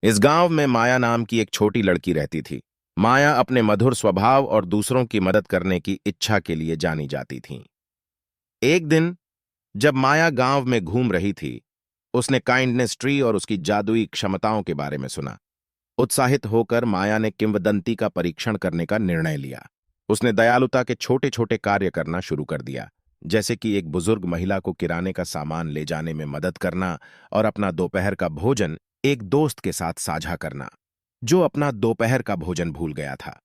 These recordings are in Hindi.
इस गांव में माया नाम की एक छोटी लड़की रहती थी। माया अपने मधुर स्वभाव और दूसरों की मदद करने की इच्छा के लिए जानी जाती थी। एक दिन जब माया गांव में घूम रही थी, उसने काइंडनेस ट्री और उसकी जादुई क्षमताओं के बारे में सुना। उत्साहित होकर माया ने किंवदंती का परीक्षण करने का निर्णय लिया। उसने दयालुता के छोटे छोटे कार्य करना शुरू कर दिया, जैसे कि एक बुजुर्ग महिला को किराने का सामान ले जाने में मदद करना और अपना दोपहर का भोजन एक दोस्त के साथ साझा करना, जो अपना दोपहर का भोजन भूल गया था।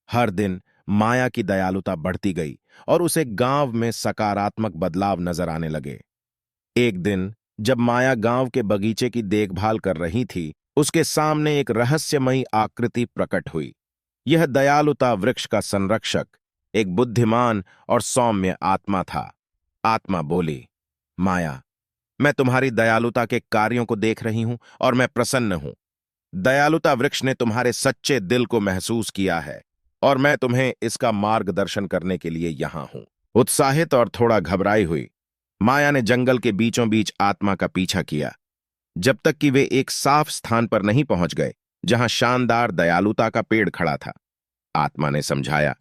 हर दिन माया की दयालुता बढ़ती गई और उसे गांव में सकारात्मक बदलाव नजर आने लगे। एक दिन जब माया गांव के बगीचे की देखभाल कर रही थी, उसके सामने एक रहस्यमयी आकृति प्रकट हुई। यह दयालुता वृक्ष का संरक्षक, एक बुद्धिमान और सौम्य आत्मा था। आत्मा बोली, माया, मैं तुम्हारी दयालुता के कार्यों को देख रही हूं और मैं प्रसन्न हूं। दयालुता वृक्ष ने तुम्हारे सच्चे दिल को महसूस किया है और मैं तुम्हें इसका मार्गदर्शन करने के लिए यहां हूं। उत्साहित और थोड़ा घबराई हुई माया ने जंगल के बीचों बीच आत्मा का पीछा किया, जब तक कि वे एक साफ स्थान पर नहीं पहुंच गए जहां शानदार दयालुता का पेड़ खड़ा था। आत्मा ने समझाया,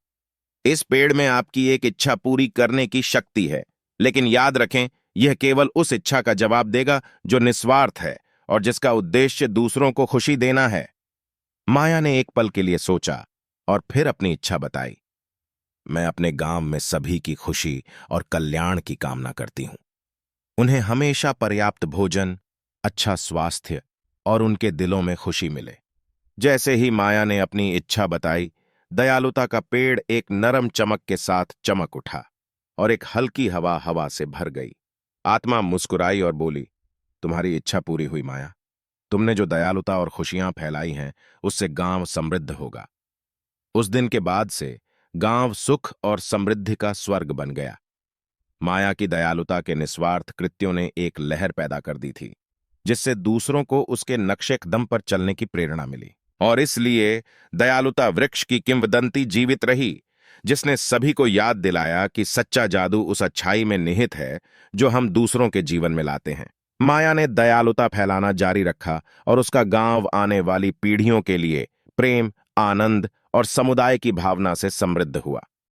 इस पेड़ में आपकी एक इच्छा पूरी करने की शक्ति है, लेकिन याद रखें, यह केवल उस इच्छा का जवाब देगा जो निस्वार्थ है और जिसका उद्देश्य दूसरों को खुशी देना है। माया ने एक पल के लिए सोचा और फिर अपनी इच्छा बताई, मैं अपने गांव में सभी की खुशी और कल्याण की कामना करती हूं। उन्हें हमेशा पर्याप्त भोजन, अच्छा स्वास्थ्य और उनके दिलों में खुशी मिले। जैसे ही माया ने अपनी इच्छा बताई, दयालुता का पेड़ एक नरम चमक के साथ चमक उठा और एक हल्की हवा हवा से भर गई। आत्मा मुस्कुराई और बोली, तुम्हारी इच्छा पूरी हुई माया। तुमने जो दयालुता और खुशियां फैलाई हैं, उससे गांव समृद्ध होगा। उस दिन के बाद से गांव सुख और समृद्धि का स्वर्ग बन गया। माया की दयालुता के निस्वार्थ कृत्यों ने एक लहर पैदा कर दी थी, जिससे दूसरों को उसके नक्शे कदम पर चलने की प्रेरणा मिली। और इसलिए दयालुता वृक्ष की किंवदंती जीवित रही, जिसने सभी को याद दिलाया कि सच्चा जादू उस अच्छाई में निहित है जो हम दूसरों के जीवन में लाते हैं। माया ने दयालुता फैलाना जारी रखा और उसका गांव आने वाली पीढ़ियों के लिए प्रेम, आनंद और समुदाय की भावना से समृद्ध हुआ।